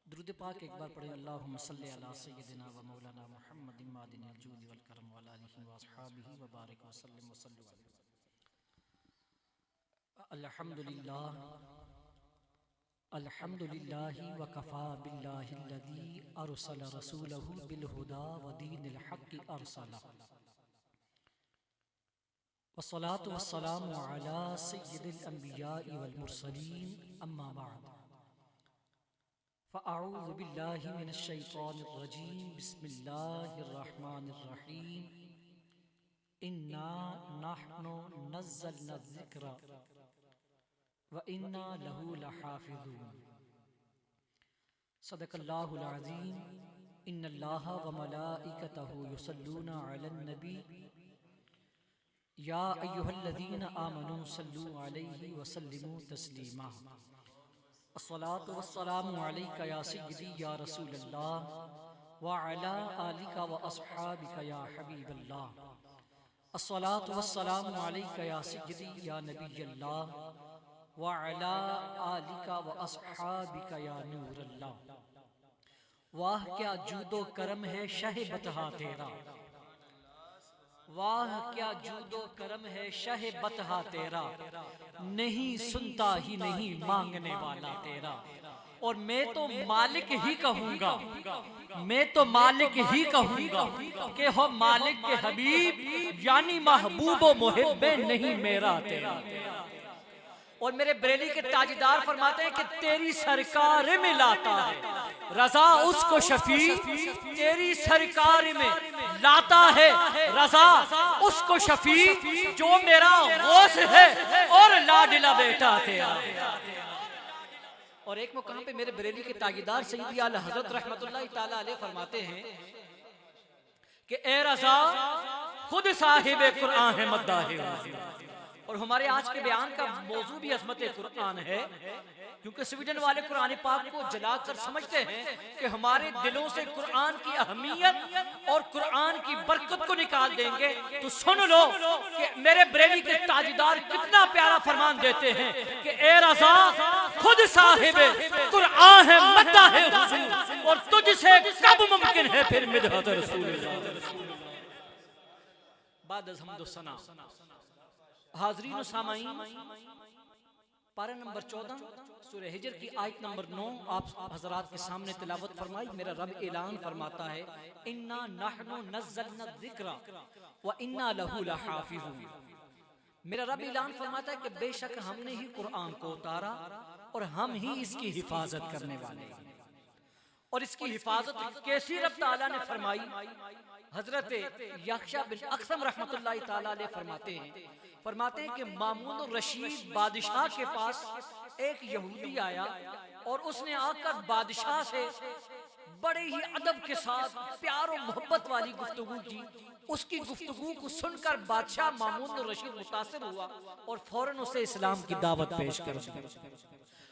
दुरूद पाक एक बार पढ़े। अल्लाहुम्मा सल्ली अला सय्यिदिना व मौलाना मुहम्मदिन मादिनिल जूद वल करम व अला आलिहि व अस्हाबिहि व बारिक व सल्लिम व सल्लु अलैहि। अल्हम्दुलिल्लाह अल्हम्दुलिल्लाहि व कफ़ा बिल्लाहिल्लज़ी अरसल रसूलहु बिल हुदा व दीनिल हक़्क़ि अरसला। वस्सलातु वस्सलामु अला सय्यिदिल अंबियाइ वल मुरसलीन अम्मा बअद। फ़अऊज़ु बिल्लाहि मिनश शैतानिर रजीम। बिस्मिल्लाहिर रहमानिर रहीम। इन्ना नहनु नज़्ज़लना ज़िक्र व इन्ना लहू लहाफ़िज़ून। सदक़ल्लाहुल अज़ीम। इन्नल्लाहा व मलाइकतहु युसल्लूना अलन नबी या अय्युहल्लज़ीना आमनू सल्लू अलैहि व सल्लिमू तस्लीमा। अस्सलातु वस्सलामु अलैका या सय्यदी या रसूलल्लाह व अला आलिका व अस्हाबिका या हबीबल्लाह। अस्सलातु वस्सलामु अलैका या सय्यदी या नबियल्लाह व अला आलिका व अस्हाबिका या नूरल्लाह। वाह क्या जूदो करम है शह बतहा तेरा, वाह क्या जूदो करम है शह बतहा तेरा, नहीं सुनता ही नहीं मांगने वाला तेरा। और मैं तो मालिक ही कहूँगा, मैं तो मालिक ही कहूँगा कि हो मालिक के हबीब यानी महबूब व मुहिब्बे नहीं मेरा तेरा। और मेरे बरेली के ताजदार फरमाते हैं कि तेरी सरकार में लाता है रजा उसको शफी, तेरी सरकार में लाता है रजा उसको शफी जो मेरा गौस है और लाडला बेटा तेरा। और एक मकाम पे मेरे बरेली के ताजदार सैयदी आला हज़रत रहमतुल्लाहि ताला अलैह फरमाते हैं कि ए रजा खुद साहिब कुरान है मद्दाह। और हमारे आज के बयान का मौजू भी अज़मत कुरान है, क्योंकि स्वीडन वाले कुरान पाक को जलाकर समझते हैं कि हमारे दिलों से कुरान की अहमियत और कुरान की बरकत को निकाल देंगे। तो सुन लो कि मेरे बरेली के ताजदार कितना प्यारा फरमान देते हैं कि ए रज़ा खुद साहिब कुरान है मद्दाह है हुजूर, और तुझसे कब मुमकिन है फिर मिदहत रसूल। बाद हम्द सना। हाज़रीन सामाईन, पारा नंबर 14 सूरह हिजर की आयत नंबर 9 आप हजरात के सामने तिलावत फरमाई। मेरा रब ऐलान फरमाता है इन्ना नहनु नज़्ज़लना ज़िक्र व इन्ना लहू लहाफ़िज़ून। मेरा रब ऐलान फरमाता है कि बेशक हमने ही कुरान को उतारा और हम ही इसकी हिफाजत करने वाले हैं। और इसकी हिफाजत कैसी रब ताला ने फरमाई? हजरत यहया बिन अक़सम रहमतुल्लाहि ताला अलैह फरमाते हैं कि मामून रशीद बादशाह के पास एक यहूदी आया और उसने आकर बादशाह से बड़े ही अदब के साथ प्यार और मोहब्बत वाली गुफ्तगू की। उसकी गुफ्तगू को सुनकर बादशाह मामून रशीद मुतासिर हुआ और फौरन उसे इस्लाम की दावत पेश कर दी।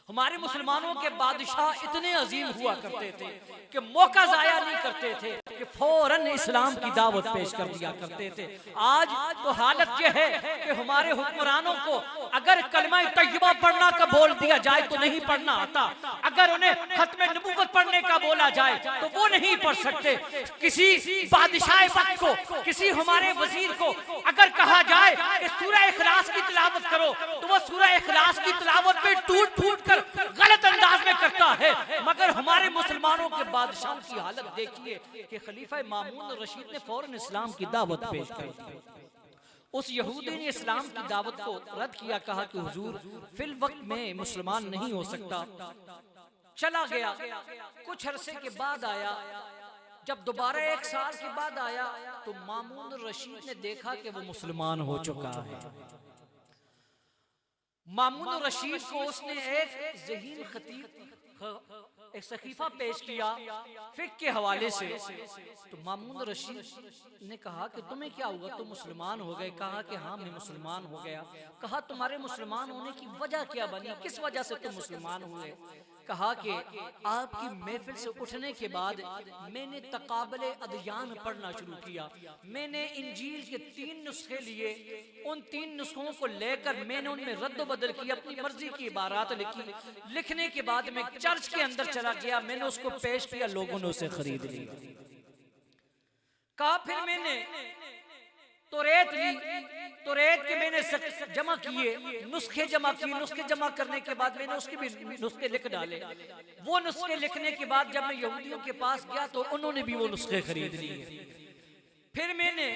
हमारे मुसलमानों के बादशाह इतने अजीम हुआ करते थे कि मौका जाया नहीं करते थे कि फौरन इस्लाम की दावत पेश कर दिया करते थे। आज तो हालत यह है कि हमारे हुक्मरानों को अगर कलमा तय्यबा पढ़ना का बोल दिया जाए तो नहीं पढ़ना आता, अगर उन्हें खत्म नबूवत पढ़ने का बोला जाए तो वो नहीं पढ़ सकते। किसी बादशाह वक्त को, किसी हमारे वजीर को अगर कहा जाए कि सूरह इखलास की तिलावत करो तो वो सूरह इखलास की तिलावत पे टूट फूट कर गलत अंदाज में करता है। मगर हमारे मुसलमानों के बादशाह की हालत देखिए कि खलीफा मामून रशीद ने फौरन इस्लाम की दावत पेश कर दी। उस यहूदी ने इस्लाम की दावत को रद्द किया, कहा कि हुजूर फिल वक्त में मुसलमान नहीं हो सकता। चला गया, कुछ अरसे के बाद आया। जब दोबारा 1 साल के बाद आया तो मामून रशीद ने देखा कि वो मुसलमान हो चुका है। मामून रशीद को उसने एक ज़हीन खतीब एक सखीफा पेश किया फिक्र के हवाले से। तो मामून रशीद ने कहा कि तुम्हें क्या हुआ, तुम मुसलमान हो गए? कहा कि हाँ मैं मुसलमान हो गया। कहा तुम्हारे मुसलमान होने की वजह क्या बनी, किस वजह से तुम मुसलमान हुए? कहा कि आपकी महफिल से उठने के बाद मैंने तकाबले अदयान पढ़ना शुरू किया। मैंने इंजील के 3 नुस्खे लिए, उन 3 नुस्खों को लेकर मैंने उनमें रद्द बदल की, अपनी मर्जी की इबारात लिखी। लिखने के बाद मैं चर्च के अंदर चला गया, मैंने उसको पेश किया, लोगों ने उसे खरीद लिया। कहा फिर मैंने तौरात ली, तौरात के मैंने जमा किए, नुस्खे जमा किए, नुस्खे जमा करने के बाद मैंने उसके भी नुस्खे लिख डाले। वो नुस्खे लिखने के बाद जब मैं यहूदियों के पास गया तो उन्होंने भी वो नुस्खे खरीद लिए। फिर मैंने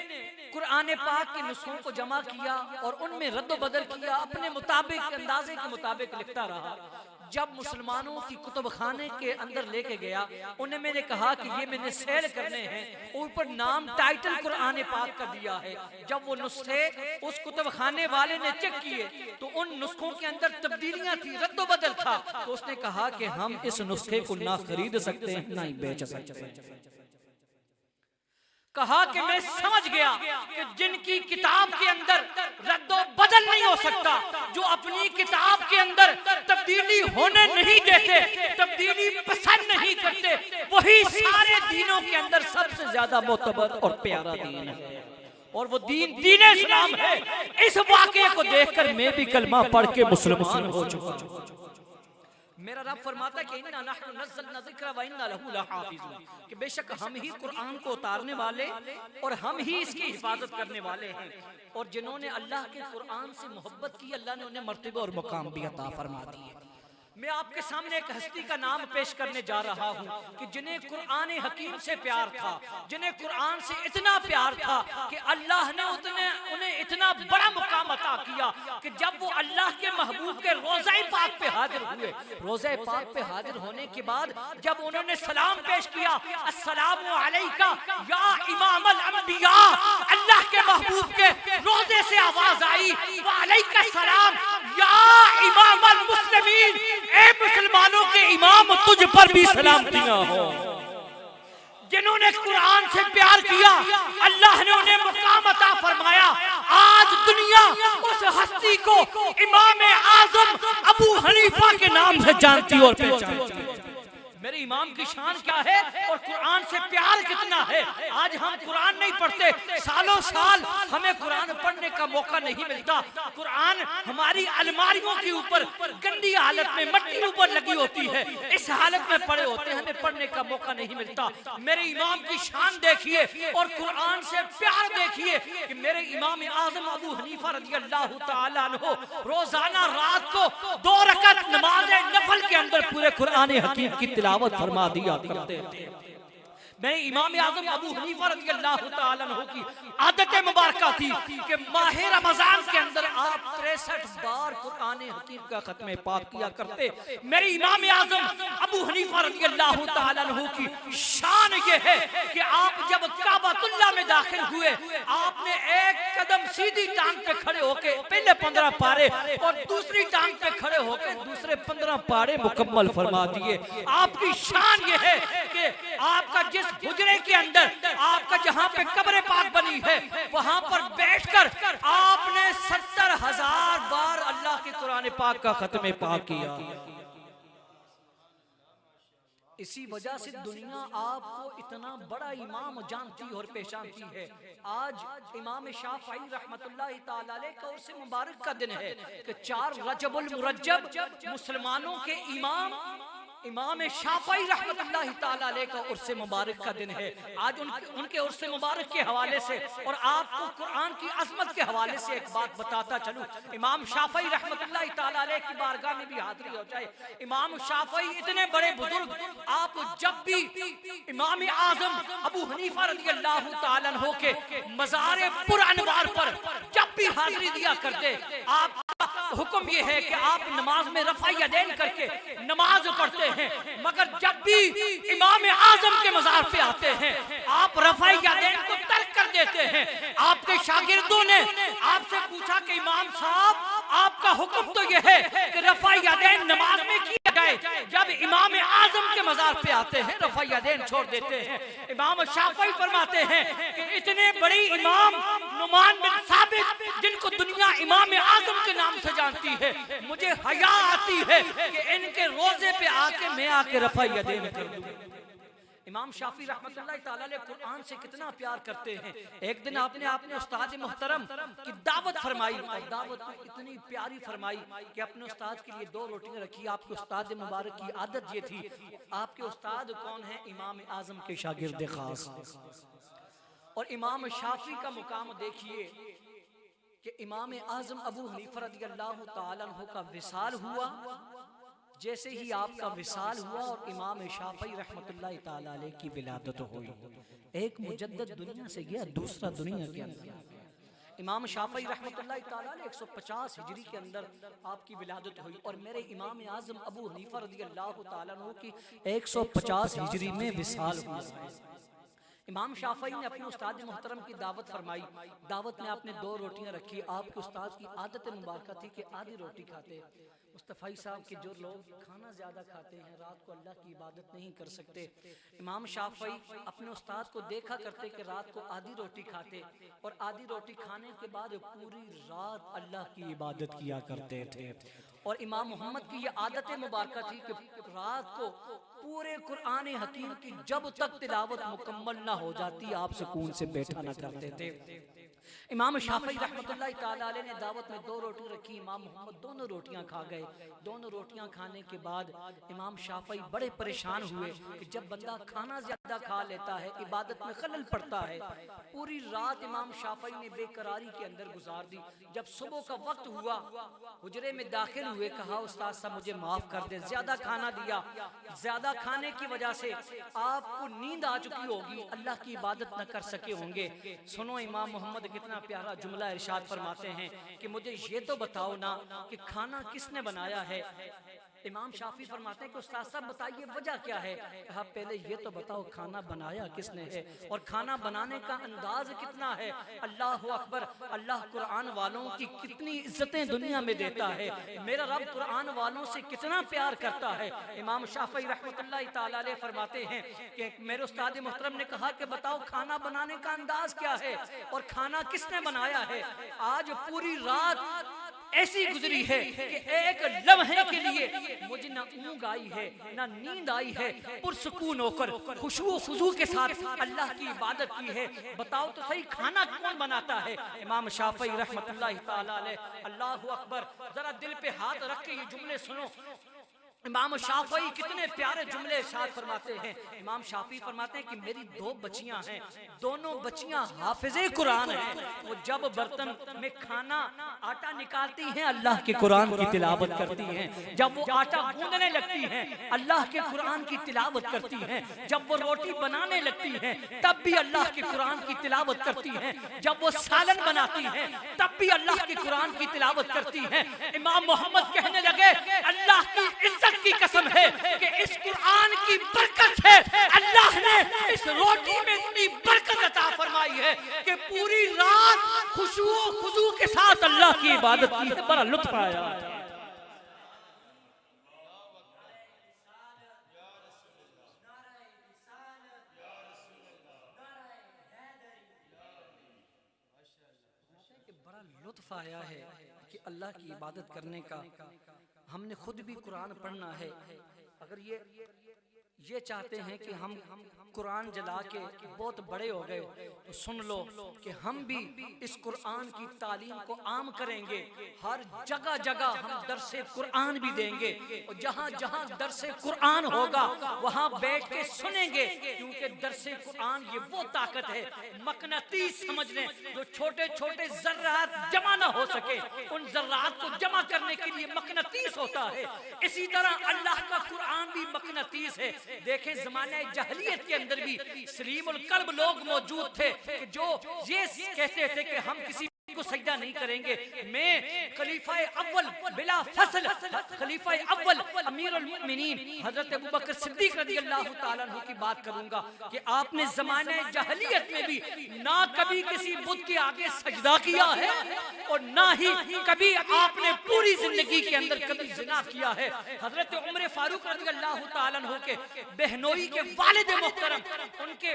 कुरान पाक के नुस्खों को जमा किया और उनमें रद्द बदल किया, अपने मुताबिक, अंदाजे के मुताबिक लिखता रहा। जब मुसलमानों की कुतुब खाने के अंदर लेके गया, उन्हें मैंने कहा कि ये मैंने सेल करने हैं, ऊपर नाम टाइटल कुरान पाक का दिया है। जब वो नुस्खे उस कुतुब खाने वाले ने चेक किए तो उन नुस्खों के अंदर तब्दीलियां थी, रद्द बदल था। तो उसने कहा कि हम इस नुस्खे को ना खरीद सकते हैं ना ही बेच सकते हैं। कहा कि मैं समझ गया कि जिनकी किताब के अंदर रद्दो बदल नहीं हो सकता, जो अपनी किताब के अंदर तब्दीली होने नहीं देते, तब्दीली पसंद नहीं करते, वही सारे दीनों के अंदर सबसे ज्यादा मोतबर और प्यारा दीन है, और वो दीन दीन इस्लाम है। इस वाक़े को देखकर मैं भी कलमा पढ़ के मुसलमान हो चुका हूं। मेरा रब फरमाता कि इन्ना नहनु नज़्ज़लना ज़िक्रा व इन्ना लहू लहाफ़िज़ून, कि बेशक हम ही कुरान को उतारने वाले और हम ही इसकी हिफाजत करने वाले हैं। और जिन्होंने अल्लाह के कुरान से मोहब्बत की, अल्लाह ने उन्हें मर्तबा और मुकाम भी अता फरमा दिए। मैं आपके सामने एक हस्ती का नाम पेश करने जा रहा हूँ कि जिन्हें कुरान हकीम से प्यार था, जिन्हें कुरान से इतना प्यार था कि अल्लाह ने उन्हें इतना बड़ा मुकाम अता किया कि जब वो अल्लाह के महबूब के रोज़ा पाक पे हाजिर हुए, रोज़ा पाक पे हाजिर होने के बाद जब उन्होंने सलाम पेश किया, अस्सलामु अलैका या इमामल अंबिया, अल्लाह के महबूब के रोज़े से आवाज आई, व अलैका सलाम या इमामल मुस्लिमीन, ए मुसलमानों के इमाम, तुझ पर भी सलामतियां हो। जिन्होंने कुरान से प्यार किया, अल्लाह ने उन्हें मुकाम अता फरमाया। आज दुनिया उस हस्ती को इमाम आजम अबू हनीफा के नाम से जानती और पहचानती है। मेरे इमाम की शान क्या है और कुरान से प्यार कितना है। आज हम कुरान नहीं पढ़ते, सालों साल हमें कुरान पढ़ने का मौका नहीं मिलता। कुरान हमारी अलमारियों के ऊपर गंदी हालत में मट्टी ऊपर लगी होती है, इस हालत में पड़े होते हैं, हमें पढ़ने का मौका नहीं मिलता। मेरे इमाम की शान देखिए और कुरान से प्यार देखिए कि मेरे इमाम आजम अबू हनीफा रज़ियल्लाहु ताला अन्हु रोजाना रात को 2 रकात नमाज नफल के अंदर पूरे कुरान हकीम की तिलावत फरमा दिया करते थे। मेरे इमाम आज़म अबू हनीफा रज़ियल्लाहु ताला अन्हु की आदत मुबारक थी कि माह रमजान के अंदर आप 63 बार कुरान हकीम का खत्म पाक किया करते। मेरे इमाम आज़म अबू हनीफा रज़ियल्लाहु ताला अन्हु की शान ये है कि आप जब काबतुल्लाह में दाखिल हुए, आपने एक कदम सीधी टांग पे खड़े होके पहले 15 पारे और दूसरी टांग पे खड़े होके दूसरे 15 पारे मुकम्मल फरमा दिए। आपकी शान ये है कि आपका जिस हुजरे के अंदर आपका जहां पे कब्र पाक बनी है, वहां पर बैठकर आपने 70,000 बार अल्लाह के कुरान पाक का खत्म पाक किया। इसी वजह से दुनिया आपको इतना बड़ा इमाम जानती और पहचानती है। आज इमाम शाफई रहमतुल्लाह ताला अलैह का उर्स मुबारक का दिन है कि 4 रजबुल मुरज्जब मुसलमानों के इमाम शाफई रहमतुल्लाह ताला अलैह का उर्स मुबारक का दिन है। आज उनके उर्स मुबारक के हवाले से और आपको कुरान की अजमत के हवाले से एक बात बताता चलूं। इमाम शाफई रहमतुल्लाह ताला अलैह की बारगाह में भी हाजिरी हो जाए। इमाम शाफई इतने बड़े बुजुर्ग, आप जब भी इमाम आजम अबू हनीफा रज़ियल्लाहु ताला अन्हु के मज़ार पुरअनवार पर जब भी हाजिरी दिया करते, आपका हुक्म यह है कि आप नमाज में रफ़ा यदैन करके नमाज पढ़ते हैं। मगर जब भी इमाम आजम के मज़ार पे आते हैं, आप रफ़ा यदैन को तर्क कर देते हैं। आपके शागिर्दों ने आपसे पूछा कि इमाम साहब, आपका हुक्म तो यह है कि रफ़ा यदैन नमाज में किया जाए, जब इमाम आजम के मजार पे आते हैं, रफ़ा यदैन छोड़ देते हैं। इमाम शाफई फरमाते हैं कि इतने बड़े इमाम नुमान बिन साबित, जिनको दुनिया इमाम आजम के नाम से जानती है, मुझे हया आती है कि इनके रोजे पे आके मैं आके रफ़ा यदैन कर दूं। इमाम शाफी रहमतुल्लाह ताला अलैह कुरान से कितना प्यार करते हैं। एक दिन आपने उस्ताद मोहतरम की दावत फरमाई, और दावत इतनी प्यारी फरमाई कि अपने उस्ताद के लिए 2 रोटियां रखी। आपके उस्ताद मुबारक की आदत ये थी, आपके उस्ताद कौन है? इमाम आजम के शागिर्द खास। और इमाम शाफी का मुकाम देखिए कि इमाम आजम अबू हनीफा रज़ियल्लाहु ताला अन्हु का विसाल हुआ। जैसे ही आपका विसाल हुआ और इमाम शाफी रहमतुल्लाह ताला अलैह की विलादत हुई, एक मुजद्दद दुनिया से गया, दूसरा दुनिया के अंदर। इमाम शाफी रहमतुल्लाह ताला अलैह 150 हिजरी के अंदर आपकी विलादत हुई, और मेरे इमाम आजम अबू हनीफा रज़ियल्लाहु ताला अन्हु की 150 हिजरी में विसाल हुआ। इमाम शाफी ने अपने उस्ताद मोहतरम की दावत फरमाई। दावत में आपने 2 रोटियां रखी। आपके उस्ताद की आदत मुबारक थी कि आधी रोटी खाते। मुस्तफ़ाई साहब के जो लोग खाना ज़्यादा खाते हैं, रात को अल्लाह की इबादत नहीं कर सकते, इमाम शाफी अपने उस्ताद को देखा करते कि रात को आधी रोटी खाते, और आधी रोटी खाने के बाद पूरी रात अल्लाह की इबादत किया करते थे। और इमाम मोहम्मद की ये आदत मुबारक थी कि रात को पूरे कुरान हकीम की जब तक तिलावत मुकम्मल ना हो जाती, आप सुकून से बैठा ना करते थे। इमाम शाफी रहमतुल्लाह ताला अलैह ने दावत में 2 रोटी रखी। इमाम मोहम्मद दोनों रोटियां खा गए। दोनों रोटियां खाने के बाद इमाम शाफी बड़े परेशान हुए कि जब बंदा खाना ज्यादा खा लेता है, इबादत में खलल पड़ता है। पूरी रात इमाम शाफी ने बेकरारी के अंदर गुजार दी। जब सुबह का वक्त हुआ, हुजरे में दाखिल हुए, कहा उस्ताद साहब मुझे माफ कर दे, ज्यादा खाना दिया, ज्यादा खाने की वजह से आपको नींद आ चुकी होगी, अल्लाह की इबादत न कर सके होंगे। सुनो इमाम मोहम्मद कितना प्यारा जुमला इरशाद फरमाते हैं कि मुझे ये तो बताओ ना कि खाना किसने बनाया है। इमाम शाफी फरमाते हैं कि उस्ताद साहब बताइए वजह क्या है। कहा पहले ये तो बताओ खाना बनाया किसने है, और खाना बनाने का अंदाज कितना है। अल्लाह अकबर, अल्लाह कुरान वालों की कितनी इज्जतें दुनिया में देता है, मेरा रब कुरान वालों से कितना प्यार करता है। इमाम शाफी रहमतुल्लाह ताला अलैह फरमाते हैं कि मेरे उस्ताद मोहतरम ने कहा कि बताओ खाना बनाने का अंदाज क्या है और खाना किसने बनाया है। आज पूरी रात ऐसी गुजरी है कि एक लम्हे के लिए मुझे ना ऊँग आई है, ना नींद आई है, पुरसुकून होकर खुशबू खुशबू के साथ अल्लाह की इबादत की है। बताओ तो सही खाना कौन बनाता है? इमाम शाफी रहमतुल्लाह ताला अलैह। अल्लाहु अकबर, जरा दिल पे हाथ रख के ये जुमले सुनो। इमाम शाफी कितने प्यारे जुमले इरशाद फरमाते हैं। इमाम शाफी फरमाते हैं कि मेरी 2 बच्चियां हैं, दोनों बच्चियां हाफिज़े कुरान हैं। वो जब बर्तन में खाना आटा निकालती हैं, अल्लाह के कुरान की तिलावत करती हैं। जब वो आटा गूंदने लगती हैं, अल्लाह के कुरान की तिलावत करती हैं। जब वो रोटी बनाने लगती हैं, तब भी अल्लाह के कुरान की तिलावत करती हैं। जब वो सालन बनाती हैं, तब भी अल्लाह के कुरान की तिलावत करती हैं। इमाम मोहम्मद कहने लगे अल्लाह की इज्जत की कसम है कि इस कुरान की बरकत है, अल्लाह ने इस रोटी में इतनी बरकत अता फरमाई है कि पूरी रात खुशू के साथ अल्लाह की इबादत की है। बड़ा लुत्फ आया। बड़ा लुत्फ आया है कि अल्लाह की इबादत करने का। हमने खुद भी कुरान पढ़ना है। अगर ये चाहते हैं कि हम कुरान जला के बहुत बड़े हो गए, तो सुन लो कि हम भी इस कुरान की तालीम को आम करेंगे। हर जगह जगह हम दरसे कुरान भी देंगे, और जहाँ जहाँ दरसे कुरान होगा वहाँ बैठ के सुनेंगे, क्योंकि दरसे कुरान ये वो ताकत है, मकनतीस समझ लें, जो छोटे छोटे जर्रात जमा ना हो सके, उन जर्रात को जमा करने के लिए मकनतीस होता है। इसी तरह अल्लाह का कुरान भी मकनतीस है। देखें ज़माने जहलियत के अंदर भी सलीमुल कल्ब लोग मौजूद थे कि जो ये कहते थे कि हम किसी को सजदा नहीं करेंगे। मैं खलीफा अव्वल बिला फसल, खलीफा अव्वल अमीरुल मोमिनीन हजरत अबू बकर सिद्दीक रज़ियल्लाहु ताला अन्हु की बात करूंगा कि आपने ज़माने जहलियत में भी ना कभी किसी बुत के आगे सजदा किया है और ना ही कभी आपने पूरी जिंदगी के अंदर कभी जिना किया है। हजरत उमर फारूक रज़ियल्लाहु ताला अन्हु के बहनोई के वालिद मोहतरम, उनके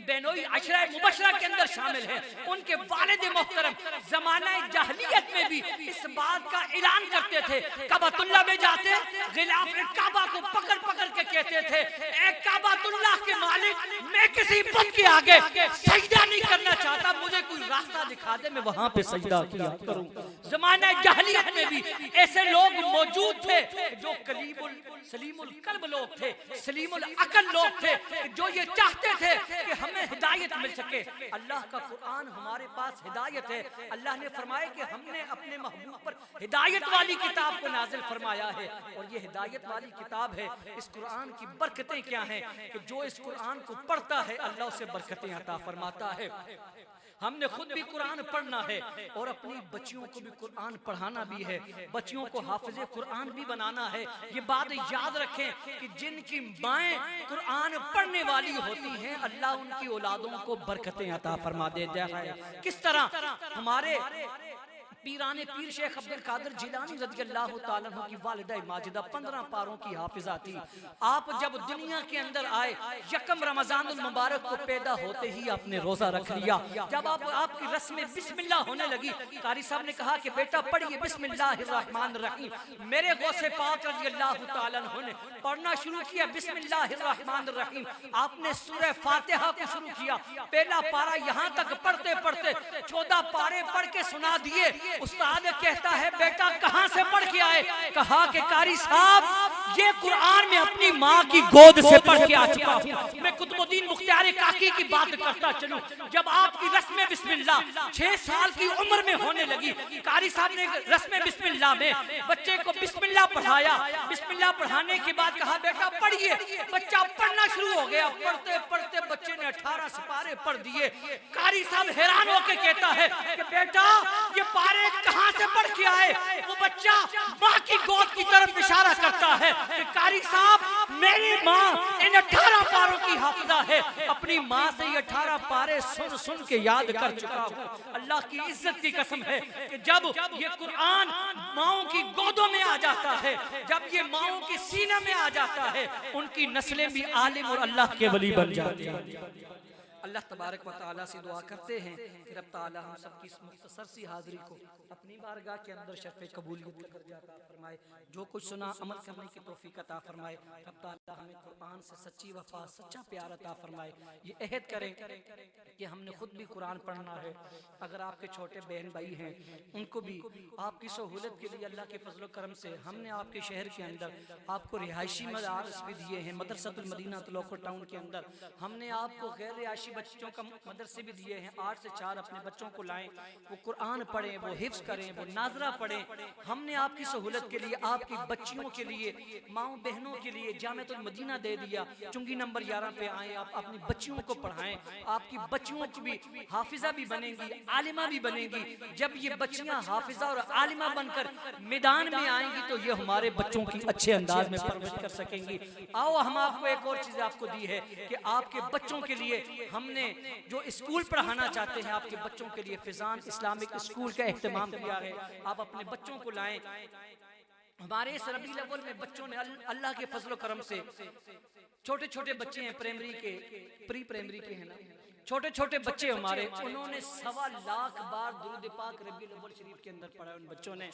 बहनोई अशरा मुबशरा के अंदर शामिल है, उनके वालिद मोहतरम ज़माने जहलियत में भी इस बात का ऐलान करते थे। काबातुल्लाह में जाते गिलाफ काबा को पकड़ पकड़ के कहते थे, ए काबातुल्लाह के मालिक, मैं किसी बुत के आगे सजदा नहीं करना चाहता, मुझे कोई रास्ता दिखा दे, मैं वहां पे सजदा किया करूं। ज़माने जहलियत में भी ऐसे लोग मौजूद थे जो कलीमुल सलीमुल कल्ब लोग थे, सलीमुल अकल लोग थे, जो ये चाहते थे कि हमें हिदायत मिल सके। अल्लाह का कुरान हमारे पास हिदायत है। अल्लाह ने फरमाया कि हमने अपने महबूब पर हिदायत वाली किताब को नाजिल फरमाया है और ये हिदायत वाली किताब है। इस कुरान की बरकतें क्या हैं कि जो इस कुरान को पढ़ता है अल्लाह उसे बरकतें अता फरमाता है। हमने खुद भी कुरान पढ़ना है और अपनी बच्चियों को भी कुरान पढ़ाना भी है, बच्चियों को हाफिज़े कुरान भी बनाना है। ये बात याद रखें कि जिनकी माएँ कुरान पढ़ने वाली होती हैं अल्लाह उनकी औलादों को बरकतें अता फरमा देता है। किस तरह हमारे पीराने पीर शेख अब्दुल कादिर जिलानी रज़ियल्लाहु ताला अन्हु की वालिदा माजिदा 15 पारों की हाफिजा थी। आप जब दुनिया के अंदर आए यकम रमजानुल मुबारक को पैदा होते ही आपने रोजा रख लिया। जब आपकी रस्म बिस्मिल्लाह होने लगी, कारी साहब ने कहा कि बेटा पढ़िए बिस्मिल्लाहिर्रहमानिर्रहीम। मेरे गौसे पाक रज़ियल्लाहु ताला अन्हु ने पढ़ना शुरू किया बिस्मिल्लाहिर्रहमानिर्रहीम। आपने सूरह फातिहा को शुरू किया, पहला पारा यहाँ तक पढ़ते पढ़ते 14 पारे पढ़ के सुना दिए। उस्ताद कहता है बेटा कहां से पढ़ के आए? कहा कि कारी साहब ये कुरान में अपनी माँ की गोद से पढ़ के आ चुका हूं। मैं कुतुबुद्दीन मुख्तियार काकी की बात करता चलूं, जब आपकी रस्म बिस्मिल्लाह 6 साल की उम्र में होने लगी, कारी साहब ने रस्म बिस्मिल्लाह में बच्चे को बिस्मिल्लाह पढ़ाया। बिस्मिल्लाह पढ़ाने के बाद कहा बेटा पढ़िए। बच्चा पढ़ना शुरू हो गया, पढ़ते पढ़ते बच्चे ने 18 सिपारे पढ़ दिए। कारी साहब हैरान होकर कहता है कि बेटा ये पारे कहां से पढ़ के आए? वो बच्चा माँ की गोद की तरफ इशारा करता है कि कारी साहब मेरी माँ इन 18 पारों की हाफिजा है, अपनी माँ से ये 18 पारे सुन सुन के याद कर चुका हूँ। अल्लाह की इज्जत की कसम है कि जब ये कुरान माओं की गोदों में आ जाता है, जब ये माओं के सीने में आ जाता है, उनकी नस्लें भी आलिम और अल्लाह के वली बन जाती हैं। अल्लाह तबारक व तआला से दुआ करते हैं कि रब तआला हम सबकी इस मुख्तसर सी हाज़िरी को अपनी बारगाह के अंदर शर्फ़ कबूलियत अता फरमाए। जो कुछ सुना अमल करने की तौफीक अता फरमाए। रब तआला हमें कुरान से सच्ची वफा सच्चा प्यार अता फरमाए। ये अहद करें कि हमने खुद भी कुरान पढ़ना है। अगर आपके छोटे बहन भाई हैं उनको भी आपकी सहूलत के लिए अल्लाह के फजल करम से हमने आपके शहर के अंदर आपको रिहायशी मदारस भी दिए हैं। मदरसतुल मदीना लोकल टाउन के अंदर हमने आपको गैर रिहायशी बच्चों का मदरसे भी दिए हैं। 8 से 4 अपने बच्चों को लाएं, वो कुरान पढ़ें, वो हिफ्ज करें, वो नाजरा पढ़ें। हमने आपकी सहूलत के लिए आपकी बच्चियों के लिए माओ बहनों के लिए जामिअतुल मदीना दे दिया। चुंगी नंबर 11 पे आए, आप अपनी बच्चियों को पढ़ाएं। आपकी बच्चियों की भी हाफिजा भी बनेंगी, आलिमा भी बनेगी। जब ये बच्चियां हाफिजा और आलिमा बनकर मैदान में आएंगी तो ये हमारे बच्चों की अच्छे अंदाज में परवरिश कर सकेंगी। आओ हम आपको एक और चीज आपको दी है कि आपके बच्चों के लिए हमने जो स्कूल पढ़ाना चाहते हैं, आपके बच्चों के लिए फिजान इस्लामिक स्कूल का एहतमाम किया है। आप अपने बच्चों को लाएं। हमारे इस रबीउल अव्वल में बच्चों ने अल्लाह के फजल करम से छोटे छोटे बच्चे हैं, प्राइमरी के प्री प्राइमरी के हैं ना, छोटे छोटे बच्चे हमारे, उन्होंने 1.25 लाख बार दुरूद पाक रबीउल अव्वल शरीफ के अंदर पढ़ा उन बच्चों ने।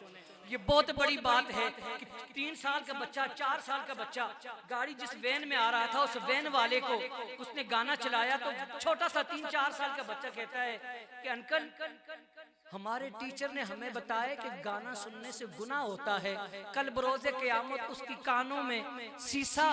ये बहुत बड़ी बात है कि 3 साल का बच्चा, 4 साल का बच्चा गाड़ी जिस वैन में आ रहा था उस वैन वाले को उसने गाना चलाया तो छोटा सा 3-4 साल का बच्चा कहता है कि अंकल हमारे टीचर ने हमें बताया कि गाना सुनने से गुनाह होता है, कल बरोज़े क़यामत उसकी कानों में शीशा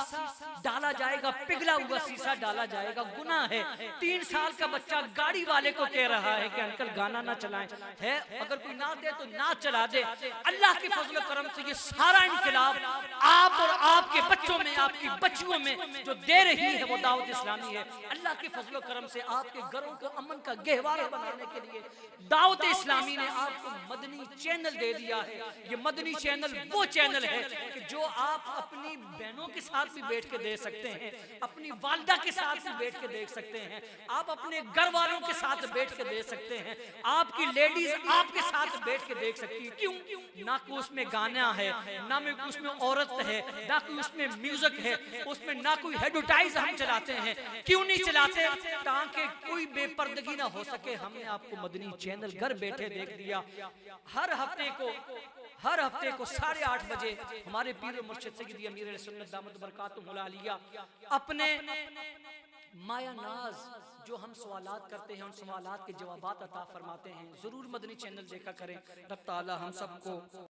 डाला जाएगा, पिघला हुआ शीशा डाला जाएगा, गुनाह है। 3 साल का बच्चा गाड़ी वाले को कह रहा है कि अंकल गाना ना चलाएं, है अगर कोई ना दे तो ना चला दे। अल्लाह के फजल करम से ये सारा इनकलाब आप और आपके बच्चों में, आपकी बच्चियों में जो दे रही है वो दावत इस्लामी है। अल्लाह के फजल करम से आपके घरों को अमन का गहवारा बनाने के लिए दावत इस्लामी इस्लामी ने आपको मदनी चैनल दे दिया है। ये मदनी चैनल वो चैनल है कि जो आप अपनी बहनों के साथ भी बैठ के देख सकते हैं, अपनी वालिदा के साथ भी बैठ के देख सकते हैं, आप अपने घर वालों के साथ बैठ के देख सकते हैं, आपकी लेडीज आपके साथ बैठ के देख सकती है। क्यों? ना कोई उसमें गाना है, ना में उसमें औरत है, ना कोई उसमें म्यूजिक है, उसमें ना कोई एडवर्टाइज हम चलाते हैं। क्यों नहीं चलाते? ताकि कोई बेपर्दगी ना हो सके। हमने आपको मदनी चैनल घर बैठे देख दिया। हर हफ्ते को 8:30 बजे हमारे पीर मुर्शिद सैयदी अमीर सुन्नत दामत बरकातुहुल आलिया अपने माया नाज जो हम सवालात करते हैं, उन सवालात के जवाबात अता फरमाते हैं। जरूर मदनी चैनल देखा करें। रब ताला हम सबको